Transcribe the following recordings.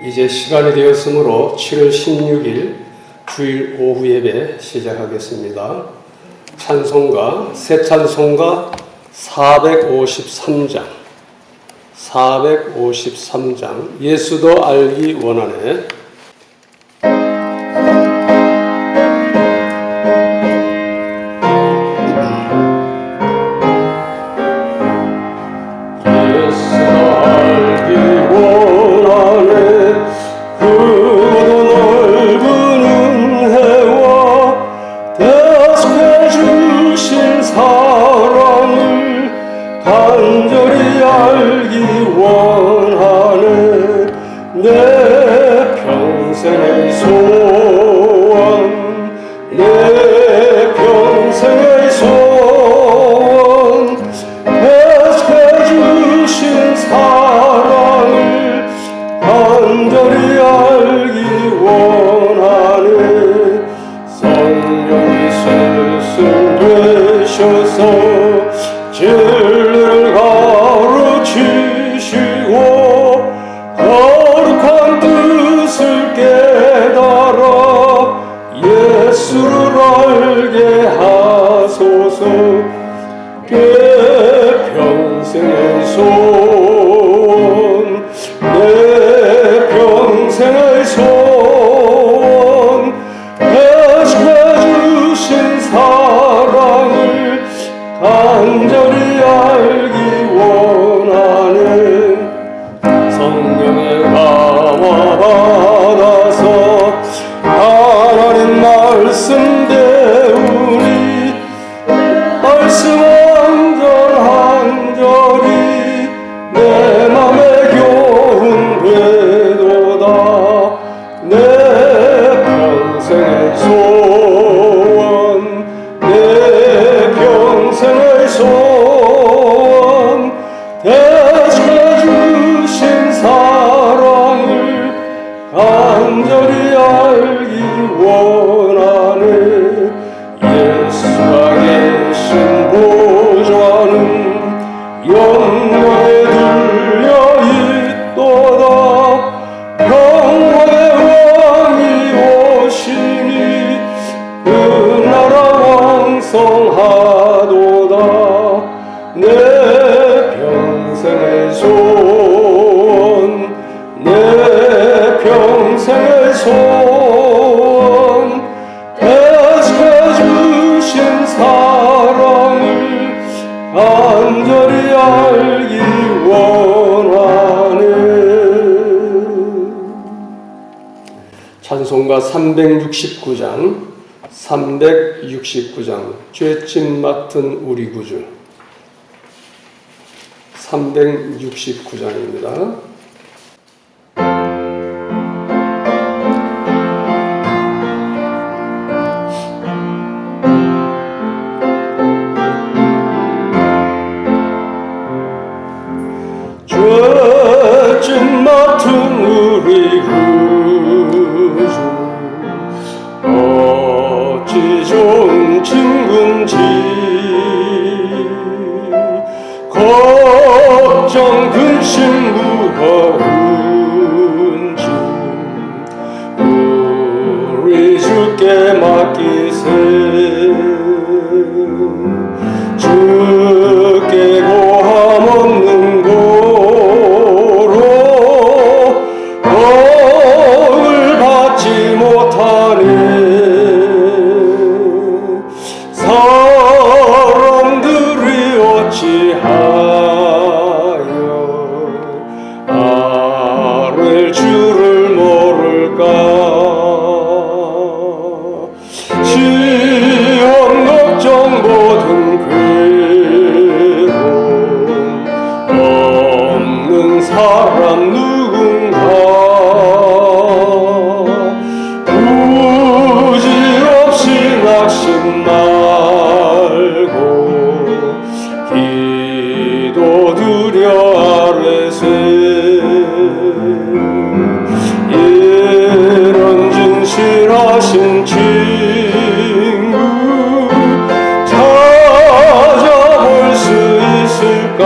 이제 시간이 되었으므로 7월 16일 주일 오후 예배 시작하겠습니다. 찬송가, 새 찬송가 453장, 예수도 알기 원하네. 진리를 가르치시고 거룩한 뜻을 깨달아 예수를 알게 하소서. 내 평생의 소원, 내 평생의 소원, 대속해주신 사랑을 간절히 알기 원하는 성령의 강화 받아서 하나님 말씀 배우니 말씀 한절한절이 내 맘에 교훈 되도다. 내 평생의 소원, 내 평생의 소원, 대속해주신 사랑을 간절히 알기 원하네. 예수가 계신 보좌는 영광에 들려 있도다. 평화의 왕이 오시니 그 나라 왕성하도다. 내 평생의 소원, 내 평생의 소원, 대속해주신 사랑을 간절히 알기 원하네. 찬송가 369장 죄짐 맡은 우리 구주 369장입니다. 우리 구주 어찌 좋은 친군지 걱정 근심 무거운지 우리 주께 맡기세 주께 고함 없는 고로 복을 받지 못하네 사람들이 어찌하여 아랠 줄을 모를까 시험 걱정 모든 괴로움 없는 사람 누군가 부지없이 낙심 말고 기도드려 아뢰세 이런 진실하신 친구 찾아볼 수 있을까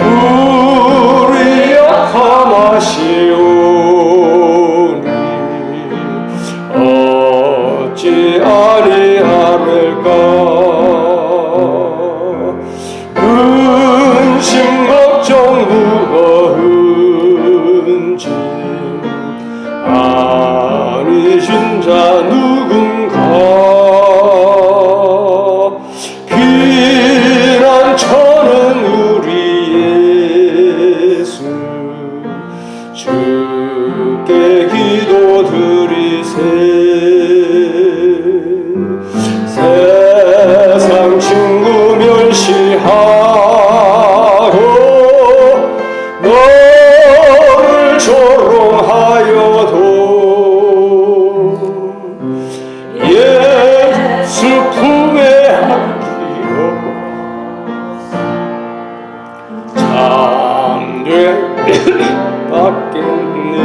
우리 약함 아시오니 어찌 아니하릴까 근심 걱정 무거운지 아니신 자 누군가 피난처는 우리 예수 주께 기도드리세 세상 친구 멸시하고 너를 조롱하여도 예수 품에 안기어 참되 받겠네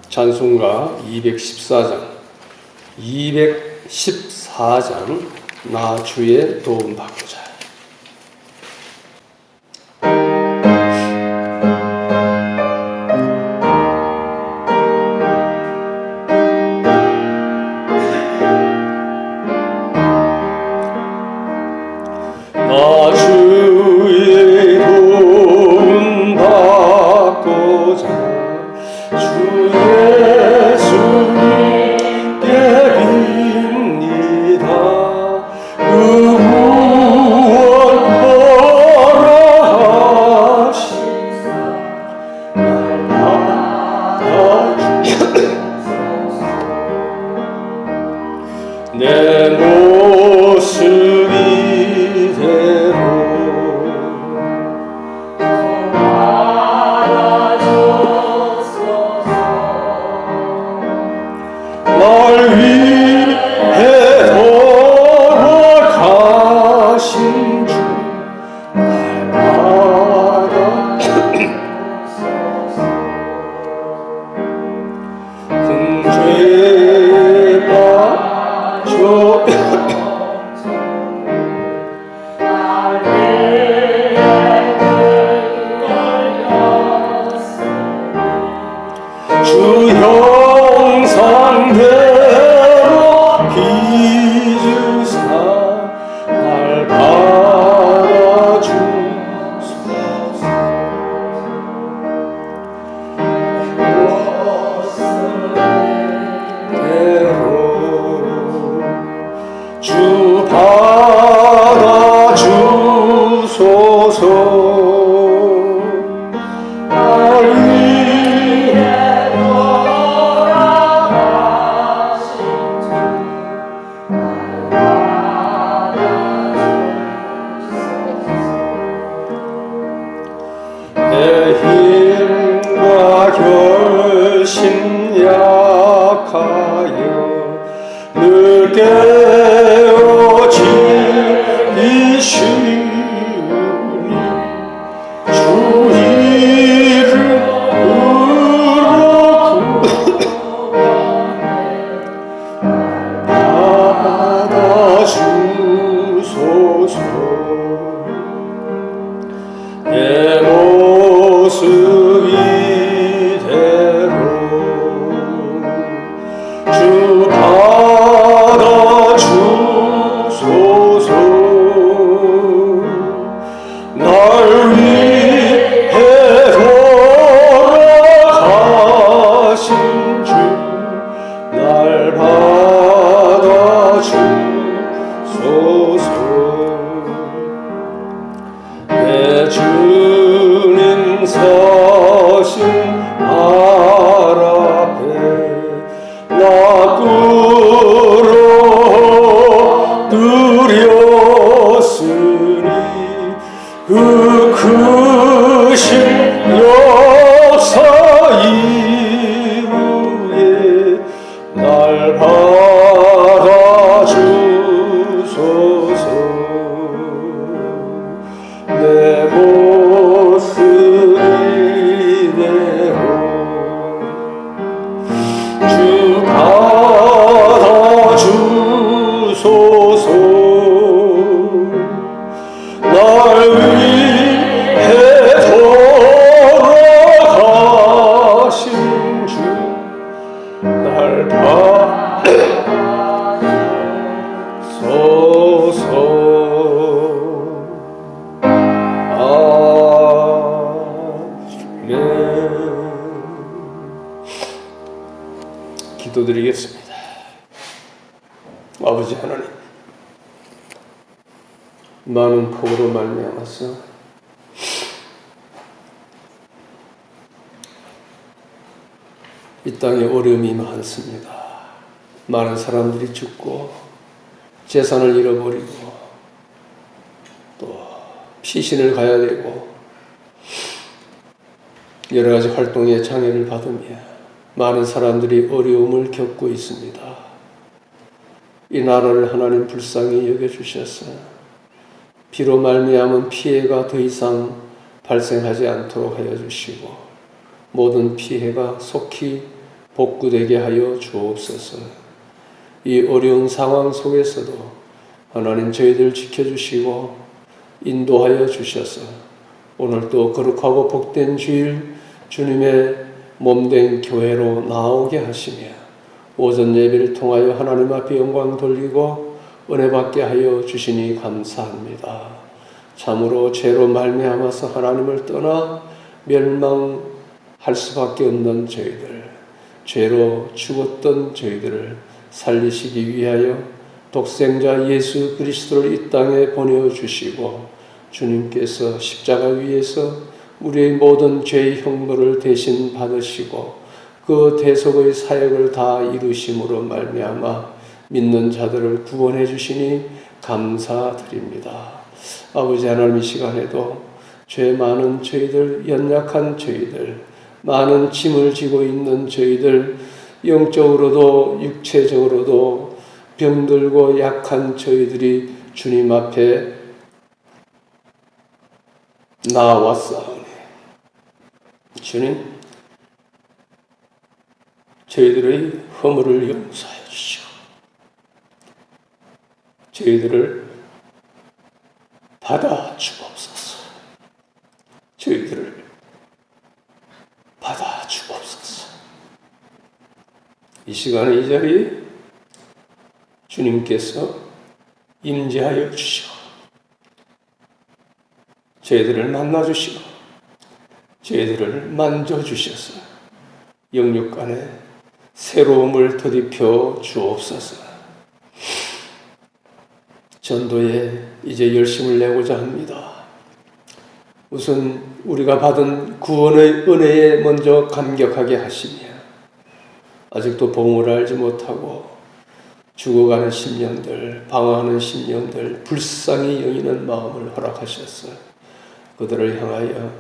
찬송가 214장 214장 나 주의 도움 받고자. 나 주의 도움 받고자 주 예수님께 빕니다 그 구원 허락하시사 날 받아주소서 내 모습이 날 위해 돌아가신 주 날 받아주소서 큰 죄에 빠져 주 형상대로 빚으사 날 받아주소서 대로 주 받아주소서 내 힘과 결심 약하여 늘 깨어지시니 주 이름으로 받아주소서. 내 모습 이대로 주 받아주소서. 날 위해 돌아가신 주 날 받아주소서. 내 주님 서신 발 앞에 나 끌어들였으니 그 크신 역사 이후에 날 받아주소서. 내 모습 이대로 주 받아주소서. 날 위해 돌아가신 주 날 받아주소서. 아멘. 기도드리겠습니다. 아버지 하나님, 많은 폭우로 말미암아서 이 땅에 어려움이 많습니다. 많은 사람들이 죽고 재산을 잃어버리고 또 피신을 가야 되고 여러 가지 활동에 장애를 받으며 많은 사람들이 어려움을 겪고 있습니다. 이 나라를 하나님 불쌍히 여겨주셔서 비로 말미암은 피해가 더 이상 발생하지 않도록 하여 주시고 모든 피해가 속히 복구되게 하여 주옵소서. 이 어려운 상황 속에서도 하나님 저희들 지켜주시고 인도하여 주셔서 오늘도 거룩하고 복된 주일 주님의 몸된 교회로 나오게 하시며 오전 예배를 통하여 하나님 앞에 영광 돌리고 은혜 받게 하여 주시니 감사합니다. 참으로 죄로 말미암아서 하나님을 떠나 멸망할 수밖에 없는 저희들, 죄로 죽었던 저희들을 살리시기 위하여 독생자 예수 그리스도를 이 땅에 보내주시고 주님께서 십자가 위에서 우리의 모든 죄의 형벌을 대신 받으시고 그 대속의 사역을 다 이루심으로 말미암아 믿는 자들을 구원해 주시니 감사드립니다. 아버지 하나님, 이 시간에도 죄 많은 저희들, 연약한 저희들, 많은 짐을 지고 있는 저희들, 영적으로도 육체적으로도 병들고 약한 저희들이 주님 앞에 나왔사오니 주님, 저희들의 허물을 용서하여 주시오. 저희들을 받아 주옵소서. 저희들을 받아 주옵소서. 이 시간에 이 자리에 주님께서 임재하여 주시오. 저희들을 만나주시고 저희들을 만져주셔서 영육간에 새로움을 더입혀 주옵소서. 전도에 이제 열심을 내고자 합니다. 우선 우리가 받은 구원의 은혜에 먼저 감격하게 하시며 아직도 복음을 알지 못하고 죽어가는 심령들, 방황하는 심령들, 불쌍히 여기는 마음을 허락하셔서 그들을 향하여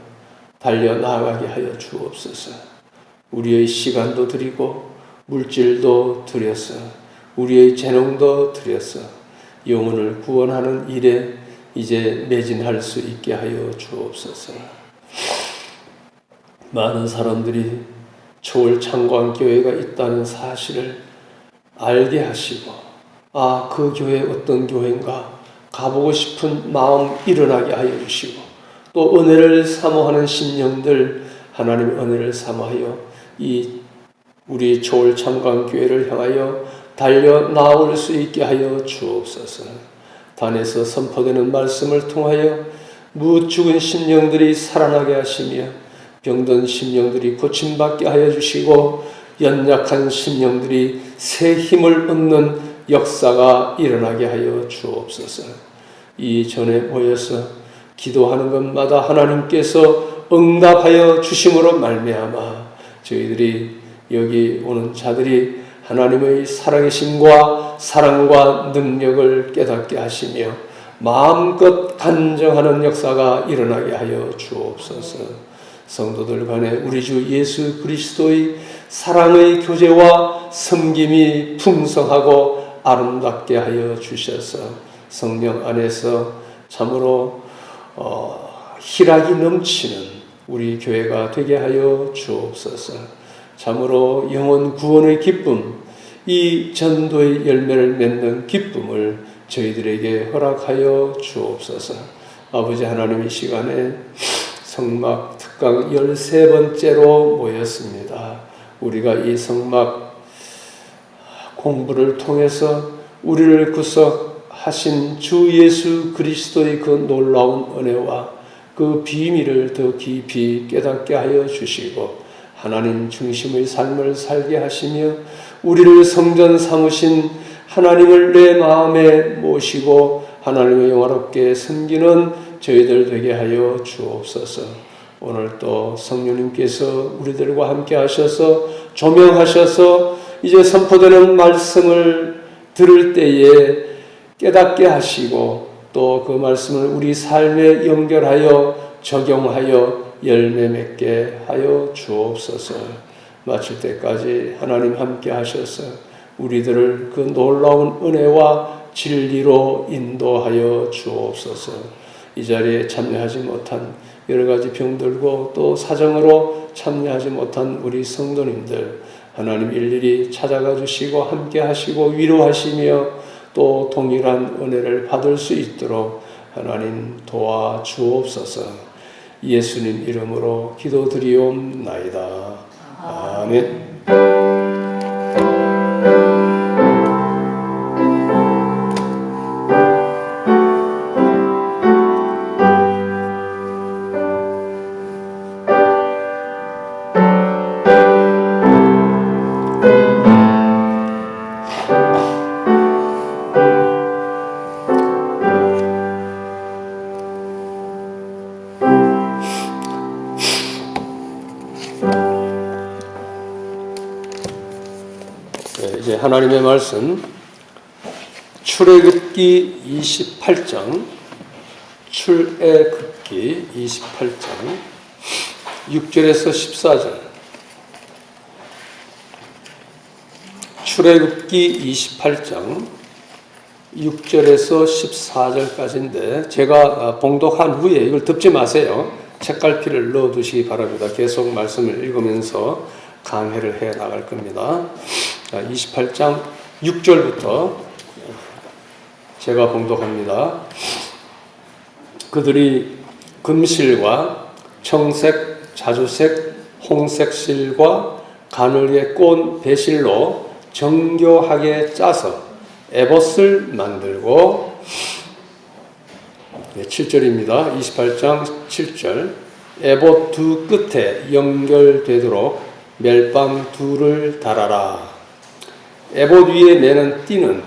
달려나가게 하여 주옵소서. 우리의 시간도 드리고 물질도 드려서 우리의 재능도 들여서 영혼을 구원하는 일에 이제 매진할 수 있게 하여 주옵소서. 많은 사람들이 초월창광교회가 있다는 사실을 알게 하시고 그 교회 어떤 교회인가 가보고 싶은 마음 일어나게 하여 주시고 또 은혜를 사모하는 심령들 하나님의 은혜를 사모하여 이 우리 초월창광교회를 향하여 달려 나올 수 있게 하여 주옵소서. 단에서 선포되는 말씀을 통하여 무엇 죽은 심령들이 살아나게 하시며 병든 심령들이 고침받게 하여 주시고 연약한 심령들이 새 힘을 얻는 역사가 일어나게 하여 주옵소서. 이 전에 모여서 기도하는 것마다 하나님께서 응답하여 주심으로 말미암아 저희들이 여기 오는 자들이 하나님의 살아계심과 사랑과 능력을 깨닫게 하시며 마음껏 간정하는 역사가 일어나게 하여 주옵소서. 성도들 간에 우리 주 예수 그리스도의 사랑의 교제와 섬김이 풍성하고 아름답게 하여 주셔서 성령 안에서 참으로 희락이 넘치는 우리 교회가 되게 하여 주옵소서. 참으로 영혼 구원의 기쁨, 이 전도의 열매를 맺는 기쁨을 저희들에게 허락하여 주옵소서. 아버지 하나님, 이 시간에 성막 특강 13번째로 모였습니다. 우리가 이 성막 공부를 통해서 우리를 구속하신 주 예수 그리스도의 그 놀라운 은혜와 그 비밀을 더 깊이 깨닫게 하여 주시고 하나님 중심의 삶을 살게 하시며 우리를 성전 삼으신 하나님을 내 마음에 모시고 하나님을 영화롭게 섬기는 저희들 되게 하여 주옵소서. 오늘 또 성령님께서 우리들과 함께 하셔서 조명하셔서 이제 선포되는 말씀을 들을 때에 깨닫게 하시고 또 그 말씀을 우리 삶에 연결하여 적용하여 열매 맺게 하여 주옵소서. 마칠 때까지 하나님 함께 하셔서 우리들을 그 놀라운 은혜와 진리로 인도하여 주옵소서. 이 자리에 참여하지 못한 여러 가지 병들고 또 사정으로 참여하지 못한 우리 성도님들 하나님 일일이 찾아가 주시고 함께 하시고 위로하시며 또 동일한 은혜를 받을 수 있도록 하나님 도와 주옵소서. 예수님 이름으로 기도드리옵나이다. 아멘. 이제 하나님의 말씀 출애굽기 28장 출애굽기 28장 6절에서 14절 출애굽기 28장 6절에서 14절까지인데 제가 봉독한 후에 이걸 덮지 마세요. 책갈피를 넣어두시기 바랍니다. 계속 말씀을 읽으면서 강해를 해 나갈 겁니다. 28장 6절부터 제가 봉독합니다. 그들이 금실과 청색, 자주색, 홍색 실과 가늘게 꼰 배실로 정교하게 짜서 에봇을 만들고 7절입니다. 28장 7절 에봇 두 끝에 연결되도록 멜빵 둘을 달아라. 에봇 위에 매는 띠는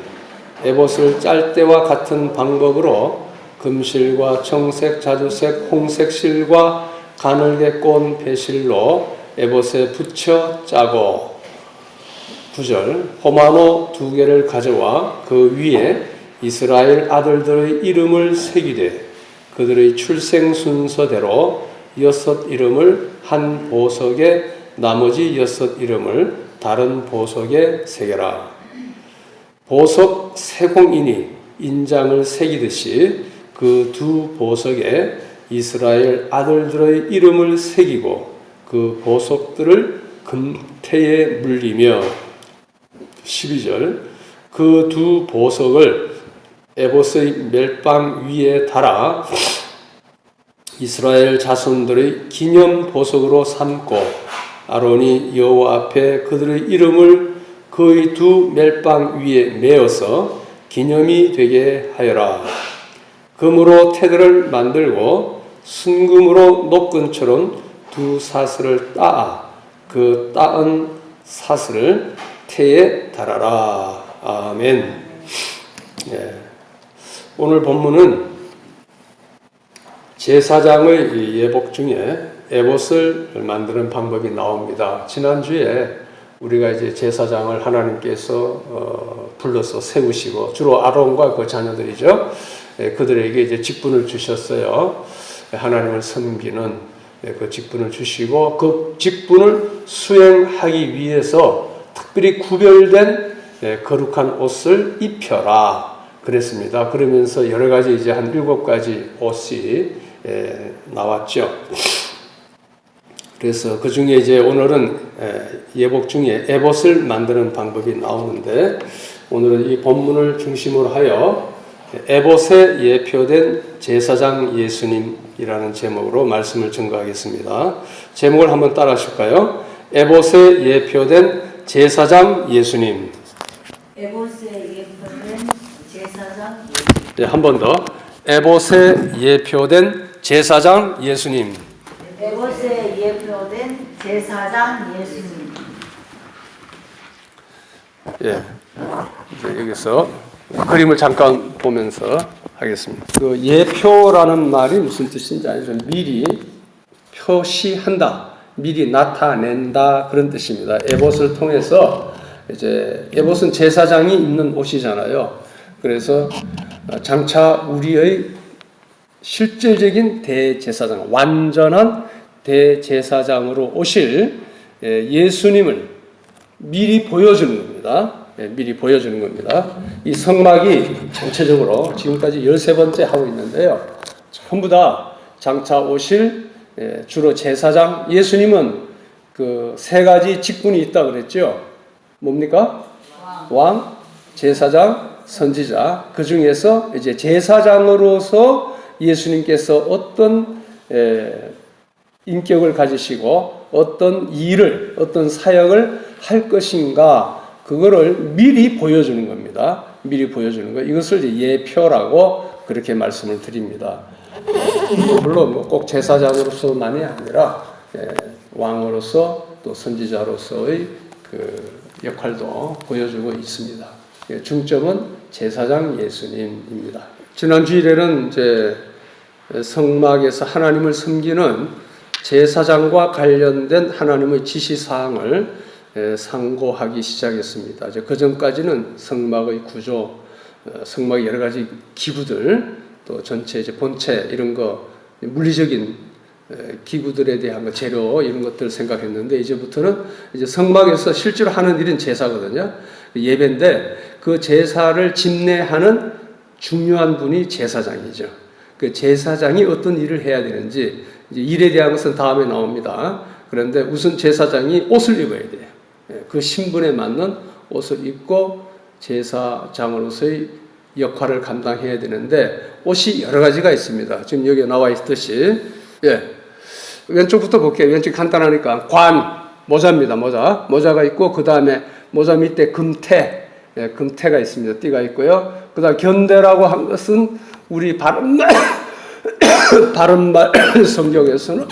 에봇을 짤 때와 같은 방법으로 금실과 청색, 자주색, 홍색 실과 가늘게 꼰 배실로 에봇에 붙여 짜고 9절 호마노 2개를 가져와 그 위에 이스라엘 아들들의 이름을 새기되 그들의 출생 순서대로 6 이름을 한 보석에 나머지 6 이름을 다른 보석에 새겨라. 보석 세공인이 인장을 새기듯이 그 두 보석에 이스라엘 아들들의 이름을 새기고 그 보석들을 금태에 물리며 12절 그 두 보석을 에봇의 멜빵 위에 달아 이스라엘 자손들의 기념 보석으로 삼고 아론이 여호와 앞에 그들의 이름을 그의 두 멜빵 위에 메어서 기념이 되게 하여라. 금으로 테들을 만들고 순금으로 노끈처럼 두 사슬을 따아 그 따은 사슬을 태에 달아라. 아멘. 예. 오늘 본문은 제사장의 예복 중에 에봇을 만드는 방법이 나옵니다. 지난주에 우리가 이제 제사장을 하나님께서 불러서 세우시고 주로 아론과 그 자녀들이죠. 그들에게 이제 직분을 주셨어요. 하나님을 섬기는 그 직분을 주시고 그 직분을 수행하기 위해서 특별히 구별된 거룩한 옷을 입혀라 그랬습니다. 그러면서 여러 가지 이제 한 7가지 옷이 나왔죠. 그래서 그 중에 이제 오늘은 예복 중에 에봇을 만드는 방법이 나오는데 오늘은 이 본문을 중심으로 하여 에봇에 예표된 제사장 예수님이라는 제목으로 말씀을 증거하겠습니다. 제목을 한번 따라 하실까요? 에봇에 예표된 제사장 예수님. 에봇에 예표된 제사장 예수님. 네, 한 번 더. 에봇에 예표된 제사장 예수님. 에봇에 예표된 제사장 예수님. 예. 이제 여기서 그림을 잠깐 보면서 하겠습니다. 그 예표라는 말이 무슨 뜻인지 알죠? 미리 표시한다, 미리 나타낸다 그런 뜻입니다. 에봇을 통해서 이제 에봇은 제사장이 입는 옷이잖아요. 그래서 장차 우리의 실질적인 대제사장, 완전한 대제사장으로 오실 예수님을 미리 보여주는 겁니다. 미리 보여주는 겁니다. 이 성막이 전체적으로 지금까지 13번째 하고 있는데요. 전부 다 장차 오실 주로 제사장 예수님은 그 3가지 직분이 있다 그랬죠. 뭡니까? 왕, 제사장, 선지자. 그 중에서 이제 제사장으로서 예수님께서 어떤 인격을 가지시고 어떤 일을, 어떤 사역을 할 것인가 그거를 미리 보여주는 겁니다. 미리 보여주는 거. 이것을 이제 예표라고 그렇게 말씀을 드립니다. 물론 꼭 제사장으로서만이 아니라 왕으로서 또 선지자로서의 그 역할도 보여주고 있습니다. 중점은 제사장 예수님입니다. 지난 주일에는 이제 성막에서 하나님을 섬기는 제사장과 관련된 하나님의 지시사항을 상고하기 시작했습니다. 이제 그 전까지는 성막의 구조, 성막의 여러 가지 기구들, 또 전체 이제 본체 이런 거 물리적인 기구들에 대한 거, 재료 이런 것들 생각했는데 이제부터는 이제 성막에서 실제로 하는 일은 제사거든요. 예배인데 그 제사를 집례하는 중요한 분이 제사장이죠. 그 제사장이 어떤 일을 해야 되는지 이제 일에 대한 것은 다음에 나옵니다. 그런데 우선 제사장이 옷을 입어야 돼요. 그 신분에 맞는 옷을 입고 제사장으로서의 역할을 감당해야 되는데 옷이 여러 가지가 있습니다. 지금 여기 나와 있듯이 왼쪽부터 볼게요. 왼쪽 간단하니까 관, 모자입니다. 모자가 있고 그 다음에 모자 밑에 금태, 금태가 있습니다. 띠가 있고요. 그 다음 견대라고 한 것은 우리 바른말 성경에서는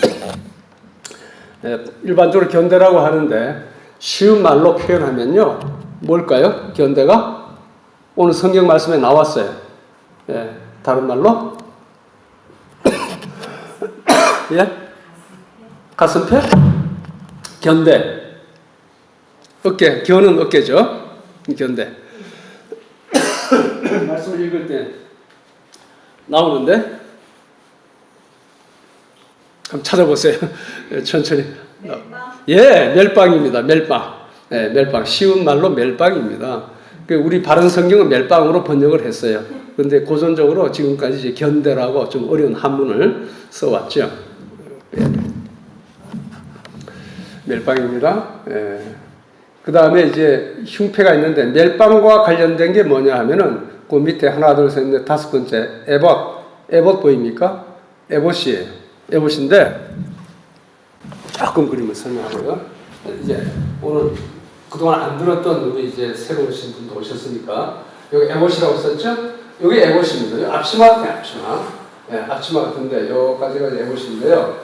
일반적으로 견대라고 하는데 쉬운 말로 표현하면요. 뭘까요? 견대가? 오늘 성경 말씀에 나왔어요. 다른 말로? 가슴뼈? 견대. 어깨. 견은 어깨죠. 견대. 말씀을 읽을 때 나오는데 한번 찾아보세요. 천천히. 멜빵? 멜빵입니다. 멜빵. 멜빵. 쉬운 말로 멜빵입니다. 우리 바른 성경은 멜빵으로 번역을 했어요. 그런데 고전적으로 지금까지 이제 견대라고 좀 어려운 한문을 써왔죠. 멜빵입니다. 예. 그 다음에 이제 흉패가 있는데 멜빵과 관련된 게 뭐냐 하면은 그 밑에 하나 둘 셋 넷 다섯 번째 에봇 보입니까? 에봇이에요. 에봇인데 조금 그림을 설명하고요. 이제 오늘 그동안 안 들었던 우리 이제 새로 오신 분도 오셨으니까 여기 에봇이라고 썼죠? 여기 에봇입니다. 앞치마 앞치마 같은데 여기까지가 에봇인데요.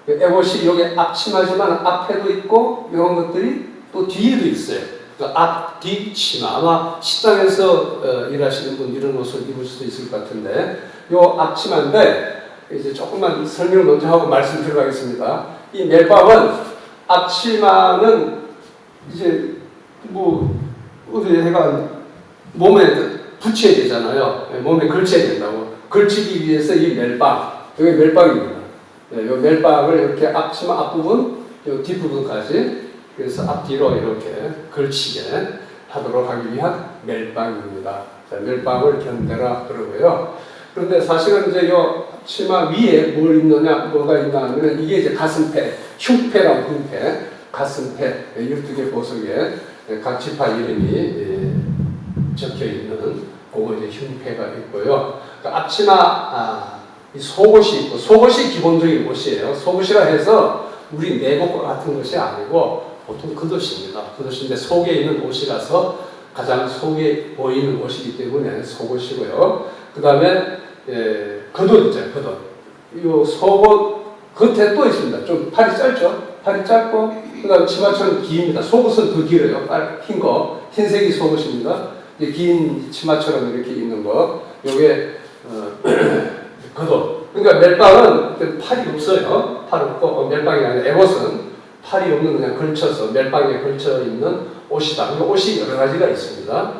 에봇이 여기 앞치마지만 앞에도 있고 이런 것들이 또 뒤에도 있어요. 그러니까 앞, 뒤, 치마. 아마 식당에서 일하시는 분 이런 옷을 입을 수도 있을 것 같은데 요 앞치마인데 이제 조금만 설명을 먼저 하고 말씀 들어가겠습니다. 이 멜빵은 앞치마는 이제 뭐 어디 해가 몸에 붙여야 되잖아요. 몸에 걸쳐야 된다고. 걸치기 위해서 이 멜빵, 여기 멜빵입니다. 요 멜빵을 이렇게 앞치마 앞부분, 요 뒷부분까지 그래서 앞뒤로 이렇게 걸치게 하도록 하기 위한 멜빵입니다. 자, 멜빵을 견대라 그러고요. 그런데 사실은 이제 요 치마 위에 뭘 입느냐, 뭐가 있나 하면 이게 이제 가슴패, 흉패라고 흉패, 가슴패, 12개 보석에 각 지파 이름이 적혀 있는 그거 이제 흉패가 있고요. 그러니까 앞치마, 이 속옷이 있고, 속옷이 기본적인 옷이에요. 속옷이라 해서 우리 내복과 같은 것이 아니고 보통 겉옷입니다. 겉옷인데 속에 있는 옷이라서 가장 속에 보이는 옷이기 때문에 속옷이고요. 그 다음에 겉옷 있잖아요. 겉옷. 이 속옷 겉에 또 있습니다. 좀 팔이 짧죠? 팔이 짧고 그 다음에 치마처럼 깁니다. 속옷은 더 길어요. 흰 거. 흰색이 속옷입니다. 긴 치마처럼 이렇게 입는 거. 요게 겉옷. 그러니까 멜빵은 팔이 없어요. 팔 없고 멜빵이 아니라 에봇은 팔이 없는 그냥 걸쳐서 멜빵에 걸쳐 있는 옷이다. 이 옷이 여러 가지가 있습니다.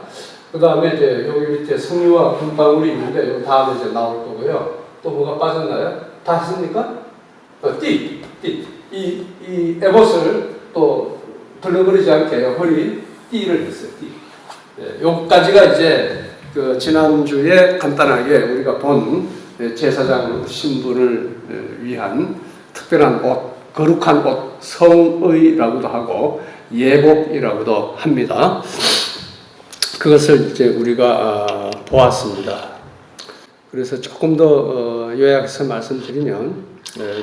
그 다음에 이제 여기 밑에 석류와 금방울이 있는데 요 다음에 이제 나올 거고요. 또 뭐가 빠졌나요? 다 했습니까? 띠. 이 에봇을 또 들러버리지 않게 허리 띠를 했어요. 띠. 여기까지가 이제 그 지난주에 간단하게 우리가 본 제사장 신분을 위한 특별한 옷, 거룩한 옷, 성의라고도 하고 예복이라고도 합니다. 그것을 이제 우리가 보았습니다. 그래서 조금 더 요약해서 말씀드리면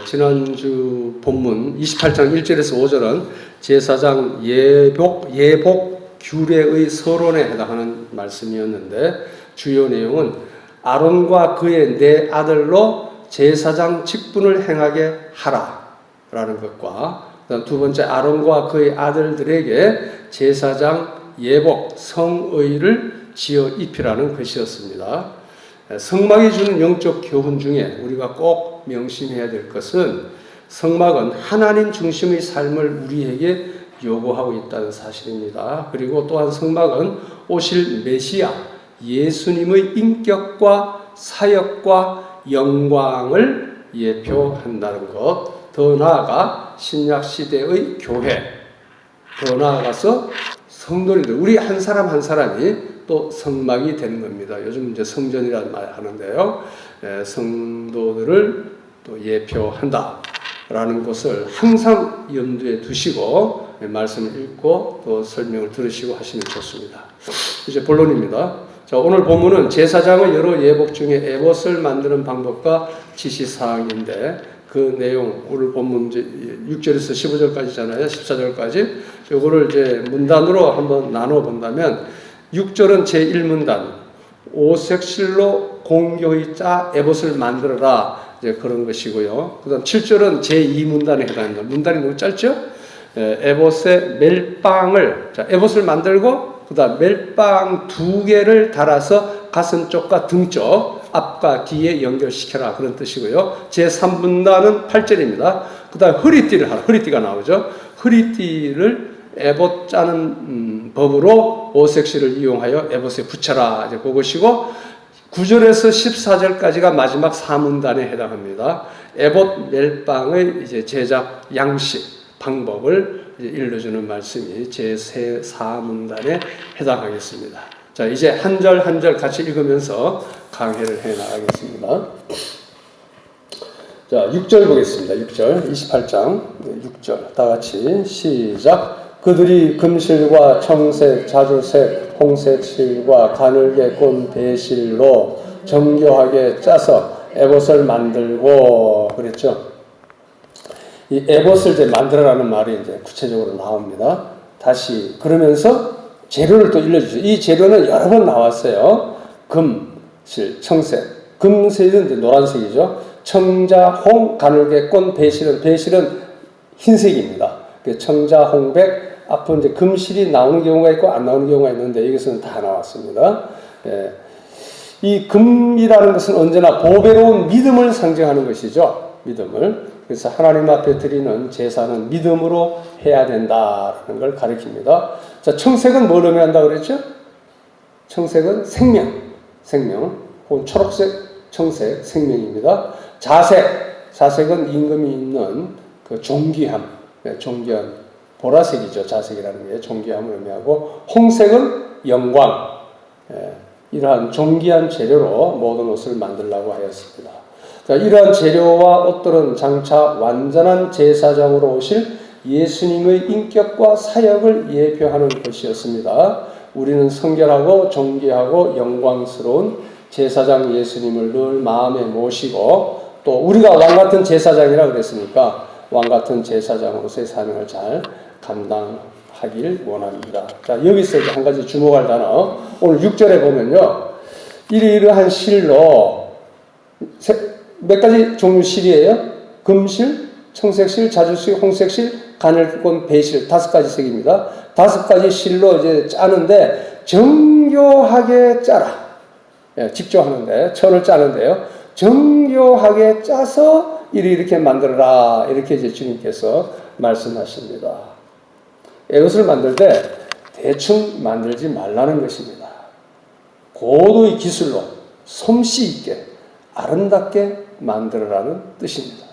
지난주 본문 28장 1절에서 5절은 제사장 예복 규례의 서론에 해당하는 말씀이었는데 주요 내용은 아론과 그의 네 아들로 제사장 직분을 행하게 하라라는 것과 두 번째 아론과 그의 아들들에게 제사장 예복 성의를 지어 입히라는 것이었습니다. 성막이 주는 영적 교훈 중에 우리가 꼭 명심해야 될 것은 성막은 하나님 중심의 삶을 우리에게 요구하고 있다는 사실입니다. 그리고 또한 성막은 오실 메시아 예수님의 인격과 사역과 영광을 예표한다는 것, 더 나아가 신약 시대의 교회, 더 나아가서 성도님들, 우리 한 사람 한 사람이 또 성막이 되는 겁니다. 요즘 이제 성전이라는 말 하는데요. 성도들을 또 예표한다라는 것을 항상 염두에 두시고 말씀을 읽고 또 설명을 들으시고 하시면 좋습니다. 이제 본론입니다. 자, 오늘 본문은 제사장의 여러 예복 중에 에봇을 만드는 방법과 지시사항인데 그 내용 오늘 본문 이제 6절에서 15절까지잖아요. 14절까지. 요거를 이제 문단으로 한번 나눠 본다면 6절은 제1문단 5색 실로 공교히 짜 에봇을 만들어라 이제 그런 것이고요. 그다음 7절은 제2문단에 해당합니다. 문단이 너무 짧죠? 에봇의 멜빵을 자, 에봇을 만들고 그다음 멜빵 2개를 달아서 가슴 쪽과 등 쪽 앞과 뒤에 연결시켜라 그런 뜻이고요. 제3분단은 8절입니다. 그다음 허리띠를 하라. 허리띠가 나오죠. 허리띠를 에봇 짜는 법으로 오색실을 이용하여 에봇에 붙여라. 이제 그것이고 9절에서 14절까지가 마지막 4문단에 해당합니다. 에봇 멜빵의 이제 제작 양식 방법을 일러주는 말씀이 제4문단에 해당하겠습니다. 자, 이제 한 절 한 절 같이 읽으면서 강해를 해 나가겠습니다. 자, 6절 보겠습니다. 6절, 28장 6절 다 같이 시작. 그들이 금실과 청색, 자주색, 홍색 실과 가늘게 꼰 배실로 정교하게 짜서 에봇을 만들고 그랬죠. 이 에봇을 이제 만들어라는 말이 이제 구체적으로 나옵니다. 다시 그러면서 재료를 또 일러주죠. 이 재료는 여러 번 나왔어요. 금실, 청색, 금색은 이제 노란색이죠. 청자, 홍, 가늘게 꼰 배실은 흰색입니다. 청자, 홍백 앞으로 이제 금실이 나오는 경우가 있고 안 나오는 경우가 있는데 여기서는 다 나왔습니다. 예. 이 금이라는 것은 언제나 보배로운 믿음을 상징하는 것이죠. 믿음을. 그래서 하나님 앞에 드리는 제사는 믿음으로 해야 된다는 걸 가리킵니다. 자, 청색은 뭘 의미한다고 그랬죠? 청색은 생명. 혹은 초록색, 청색, 생명입니다. 자색은 임금이 있는 그 존귀함, 존귀한 보라색이죠. 자색이라는 게 존귀함을 의미하고, 홍색은 영광, 이러한 존귀한 재료로 모든 옷을 만들라고 하였습니다. 자, 이러한 재료와 옷들은 장차 완전한 제사장으로 오실 예수님의 인격과 사역을 예표하는 것이었습니다. 우리는 성결하고 존귀하고 영광스러운 제사장 예수님을 늘 마음에 모시고, 또 우리가 왕같은 제사장이라 그랬으니까 왕같은 제사장으로서의 사명을 잘 감당하길 원합니다. 자, 여기서 한 가지 주목할 단어, 오늘 6절에 보면요, 이러한 실로 몇 가지 종류 실이에요? 금실, 청색실, 자주실, 홍색실, 가늘게 꼰 배실, 5가지 색입니다. 5가지 실로 이제 짜는데 정교하게 짜라. 예, 직접 하는데, 천을 짜는데요. 정교하게 짜서 이렇게 만들어라. 이렇게 이제 주님께서 말씀하십니다. 에봇을 만들 때 대충 만들지 말라는 것입니다. 고도의 기술로 솜씨 있게 아름답게 만들어라는 뜻입니다.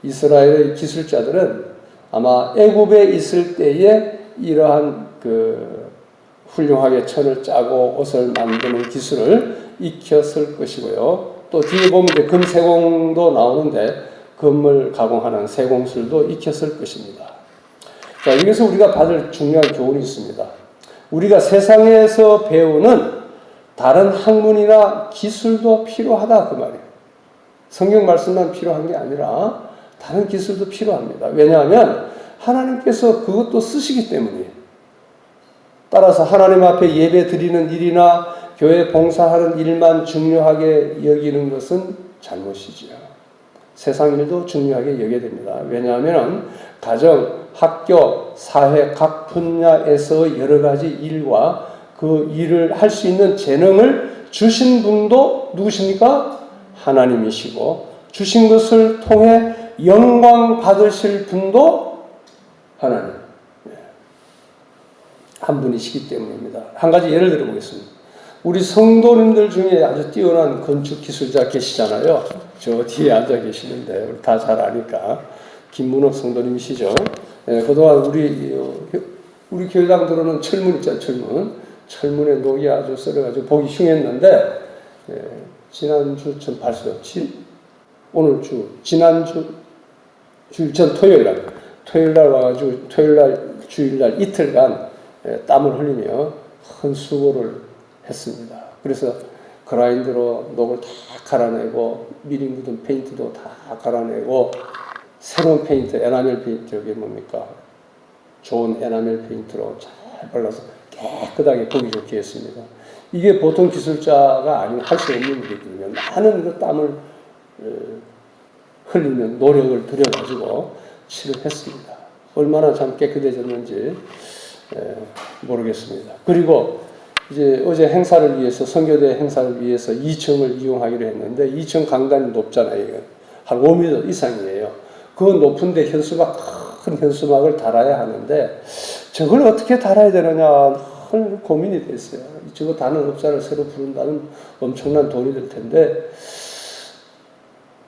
이스라엘의 기술자들은 아마 애굽에 있을 때에 이러한 훌륭하게 천을 짜고 옷을 만드는 기술을 익혔을 것이고요. 또 뒤에 보면 이제 금세공도 나오는데 금을 가공하는 세공술도 익혔을 것입니다. 자, 여기서 우리가 받을 중요한 교훈이 있습니다. 우리가 세상에서 배우는 다른 학문이나 기술도 필요하다 그 말이에요. 성경 말씀만 필요한 게 아니라 다른 기술도 필요합니다. 왜냐하면 하나님께서 그것도 쓰시기 때문이에요. 따라서 하나님 앞에 예배 드리는 일이나 교회 봉사하는 일만 중요하게 여기는 것은 잘못이지요. 세상 일도 중요하게 여겨야 됩니다. 왜냐하면 가정, 학교, 사회 각 분야에서 여러 가지 일과 그 일을 할 수 있는 재능을 주신 분도 누구십니까? 하나님이시고, 주신 것을 통해 영광 받으실 분도 하나님 한 분이시기 때문입니다. 한 가지 예를 들어보겠습니다. 우리 성도님들 중에 아주 뛰어난 건축 기술자 계시잖아요. 저 뒤에 앉아 계시는데 우리 다 잘 아니까 김문옥 성도님이시죠. 그동안 우리 교회당 들어오는 철문 있잖아요. 철문에 녹이 아주 썰어가지고 보기 흉했는데, 지난주 전 봤어요. 오늘 지난주 주일 전 토요일날 와가지고 주일날 이틀간 땀을 흘리며 큰 수고를 했습니다. 그래서 그라인더로 녹을 다 갈아내고 미리 묻은 페인트도 다 갈아내고 새로운 페인트, 에나멜 페인트, 저게 뭡니까? 좋은 에나멜 페인트로 잘 발라서 깨끗하게 보기 좋게 했습니다. 이게 보통 기술자가 아니면 할 수 없는 일이거든요. 많은 그 땀을 흘리며 노력을 들여가지고 칠했습니다. 얼마나 참 깨끗해졌는지 모르겠습니다. 그리고 이제 어제 행사를 위해서, 선교대 행사를 위해서 2층을 이용하기로 했는데 2층 강단이 높잖아요. 한 5m 이상이에요. 그 높은데 큰 현수막을 달아야 하는데 저걸 어떻게 달아야 되느냐 고민이 됐어요. 저거 다른 업자를 새로 부른다는 엄청난 돈이 들 텐데,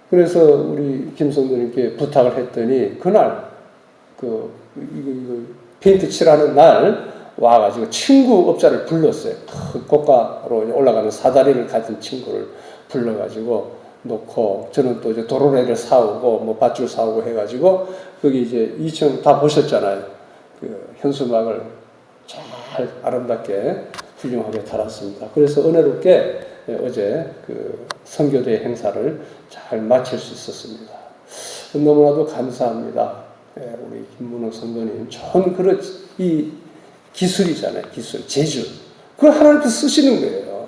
그래서 우리 김성도님께 부탁을 했더니 그날 이거 페인트 칠하는 날 와가지고 친구 업자를 불렀어요. 고가로 올라가는 사다리를 가진 친구를 불러가지고 놓고, 저는 또 이제 도로래를 사오고 뭐 밧줄 사오고 해가지고 거기 이제 2층 다 보셨잖아요. 그 현수막을 잘 아름답게 훌륭하게 달았습니다. 그래서 은혜롭게 어제 그 선교대 행사를 잘 마칠 수 있었습니다. 너무나도 감사합니다. 우리 김문호 선교님, 전 이 기술이잖아요. 기술, 재주. 그걸 하나님께서 쓰시는 거예요.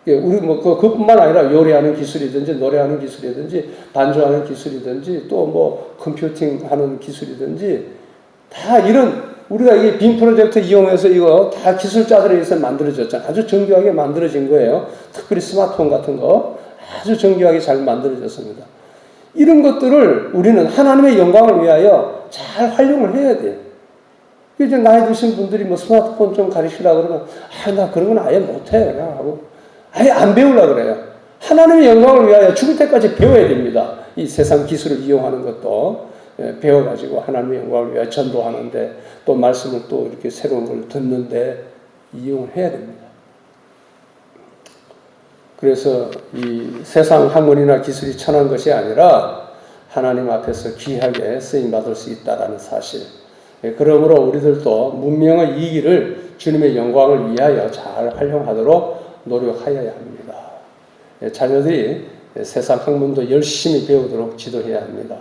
우리 그뿐만 아니라 요리하는 기술이든지, 노래하는 기술이든지, 반주하는 기술이든지, 또 뭐 컴퓨팅 하는 기술이든지, 다 이런, 우리가 이 빔 프로젝트 이용해서 이거 다 기술자들에 의해서 만들어졌잖아요. 아주 정교하게 만들어진 거예요. 특별히 스마트폰 같은 거 아주 정교하게 잘 만들어졌습니다. 이런 것들을 우리는 하나님의 영광을 위하여 잘 활용을 해야 돼요. 이제 나이 드신 분들이 뭐 스마트폰 좀 가르치려고 그러면, 나 그런 건 아예 못해. 그냥 하고. 아예 안 배우려고 그래요. 하나님의 영광을 위하여 죽을 때까지 배워야 됩니다. 이 세상 기술을 이용하는 것도 배워가지고 하나님의 영광을 위하여 전도하는데, 또 말씀을 또 이렇게 새로운 걸 듣는데 이용을 해야 됩니다. 그래서 이 세상 학문이나 기술이 천한 것이 아니라 하나님 앞에서 귀하게 쓰임받을 수 있다는 사실. 그러므로 우리들도 문명의 이기를 주님의 영광을 위하여 잘 활용하도록 노력하여야 합니다. 자녀들이 세상 학문도 열심히 배우도록 지도해야 합니다.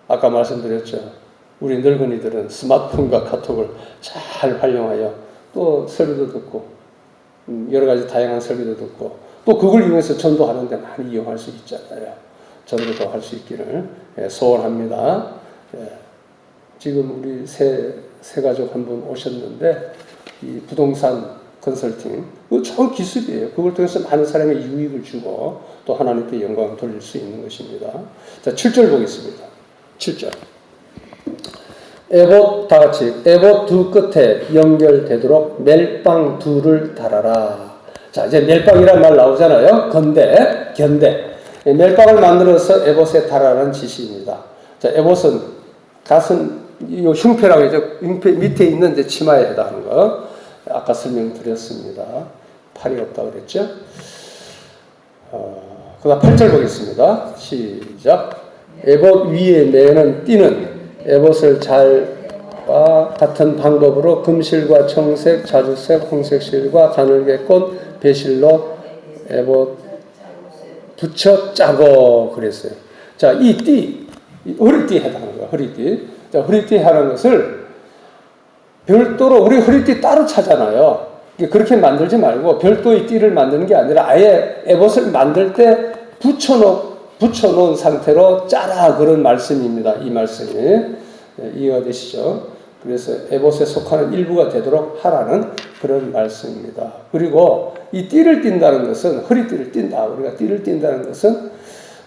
아까 말씀드렸죠. 우리 늙은이들은 스마트폰과 카톡을 잘 활용하여 또 설교도 듣고 여러 가지 다양한 설교도 듣고 또 그걸 이용해서 전도하는 데 많이 이용할 수 있잖아요. 전도도 할 수 있기를 소원합니다. 지금 우리 새 가족 한 분 오셨는데 이 부동산 컨설팅, 그거 좋은 기술이에요. 그걸 통해서 많은 사람의 유익을 주고 또 하나님께 영광을 돌릴 수 있는 것입니다. 자, 7절 보겠습니다. 7절. 에봇, 다 같이. 에봇 두 끝에 연결되도록 멜빵 둘을 달아라. 자, 이제 멜빵이란 말 나오잖아요. 견대. 멜빵을 만들어서 에봇에 달아라는 지시입니다. 자, 에봇은 가슴, 이 흉패라고 하죠. 흉패 밑에 있는 이제 치마에 해당하는 거. 아까 설명드렸습니다. 팔이 없다고 그랬죠. 그 다음 8절 보겠습니다. 시작. 에봇 위에 매는 띠는 에봇을 잘과 같은 방법으로 금실과 청색, 자주색, 홍색실과 가늘게꽃, 배실로 에봇 붙여 짜고 그랬어요. 자, 이 띠, 허리띠 해당하는 거야. 허리띠. 자, 허리띠 하는 것을 별도로 우리 허리띠 따로 차잖아요. 그렇게 만들지 말고 별도의 띠를 만드는 게 아니라 아예 에봇을 만들 때 붙여놓은 상태로 짜라 그런 말씀입니다. 이 말씀이 이해가 되시죠? 그래서 에봇에 속하는 일부가 되도록 하라는 그런 말씀입니다. 그리고 이 띠를 띈다는 것은 허리띠를 띈다. 우리가 띠를 띈다는 것은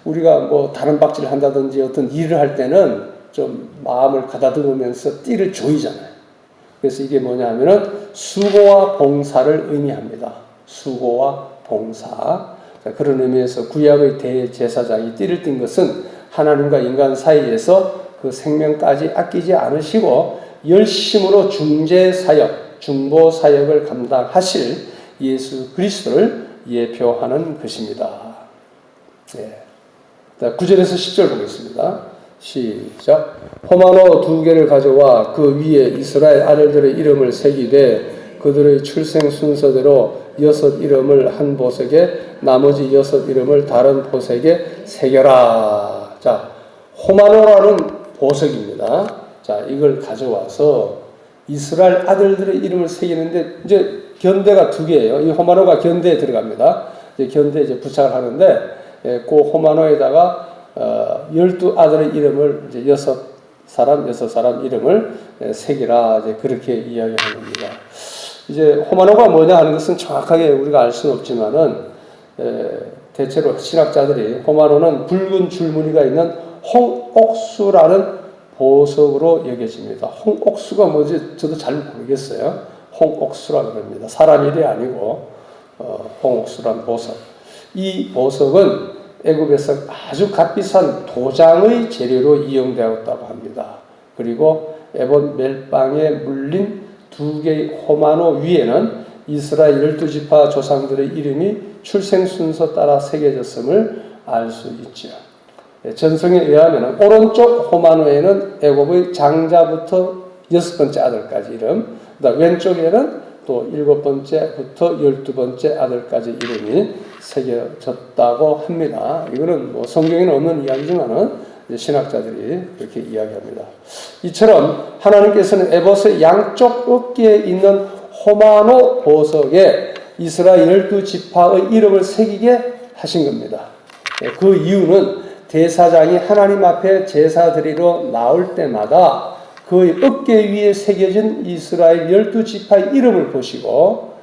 우리가 뭐 다른 박질을 한다든지 어떤 일을 할 때는 좀 마음을 가다듬으면서 띠를 조이잖아요. 그래서 이게 뭐냐 하면은 수고와 봉사를 의미합니다. 수고와 봉사. 그런 의미에서 구약의 대제사장이 띠를 띈 것은 하나님과 인간 사이에서 그 생명까지 아끼지 않으시고 열심으로 중재사역, 중보사역을 감당하실 예수 그리스도를 예표하는 것입니다. 네. 9절에서 10절 보겠습니다. 시작. 호마노 2개를 가져와 그 위에 이스라엘 아들들의 이름을 새기되 그들의 출생 순서대로 6 이름을 한 보석에 나머지 6 이름을 다른 보석에 새겨라. 자, 호마노라는 보석입니다. 자, 이걸 가져와서 이스라엘 아들들의 이름을 새기는데 이제 견대가 2개예요. 이 호마노가 견대에 들어갑니다. 이제 견대에 이제 부착을 하는데 그 호마노에다가 12아들의 이름을 이제 6사람 이름을 새기라. 이제 그렇게 이야기하는 겁니다. 이제 호마노가 뭐냐 하는 것은 정확하게 우리가 알 수는 없지만은 대체로 신학자들이 호마노는 붉은 줄무늬가 있는 홍옥수라는 보석으로 여겨집니다. 홍옥수가 뭔지 저도 잘 모르겠어요. 홍옥수라고 합니다. 사람 일이 아니고 홍옥수라는 보석. 이 보석은 애굽에서 아주 값비싼 도장의 재료로 이용되었다고 합니다. 그리고 에봇 멜빵에 물린 2개의 호마노 위에는 이스라엘 12지파 조상들의 이름이 출생 순서 따라 새겨졌음을 알 수 있죠. 전성에 의하면 오른쪽 호마노에는 애굽의 장자부터 6번째 아들까지 이름, 그다음 왼쪽에는 또 7번째부터 12번째 아들까지 이름이 새겨졌다고 합니다. 이거는 뭐 성경에는 없는 이야기지만은 신학자들이 그렇게 이야기합니다. 이처럼 하나님께서는 에봇의 양쪽 어깨에 있는 호마노 보석에 이스라엘 12지파의 이름을 새기게 하신 겁니다. 그 이유는 대사장이 하나님 앞에 제사 드리러 나올 때마다 그의 어깨 위에 새겨진 이스라엘 12지파의 이름을 보시고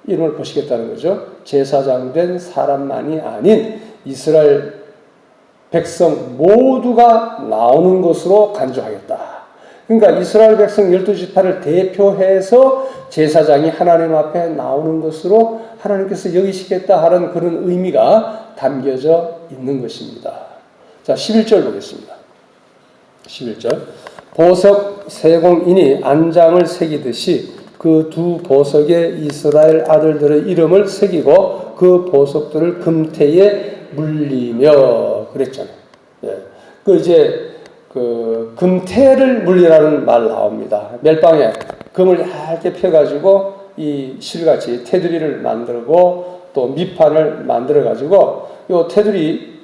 이름을 보시겠다는 거죠. 제사장 된 사람만이 아닌 이스라엘 백성 모두가 나오는 것으로 간주하겠다. 그러니까 이스라엘 백성 12지파를 대표해서 제사장이 하나님 앞에 나오는 것으로 하나님께서 여기시겠다 하는 그런 의미가 담겨져 있는 것입니다. 자, 11절 보겠습니다. 11절. 보석 세공인이 안장을 새기듯이 그 두 보석에 이스라엘 아들들의 이름을 새기고 그 보석들을 금태에 물리며 그랬잖아요. 예. 그 금태를 물리라는 말 나옵니다. 멜빵에 금을 얇게 펴가지고 이 실같이 테두리를 만들고 또 밑판을 만들어가지고 요 테두리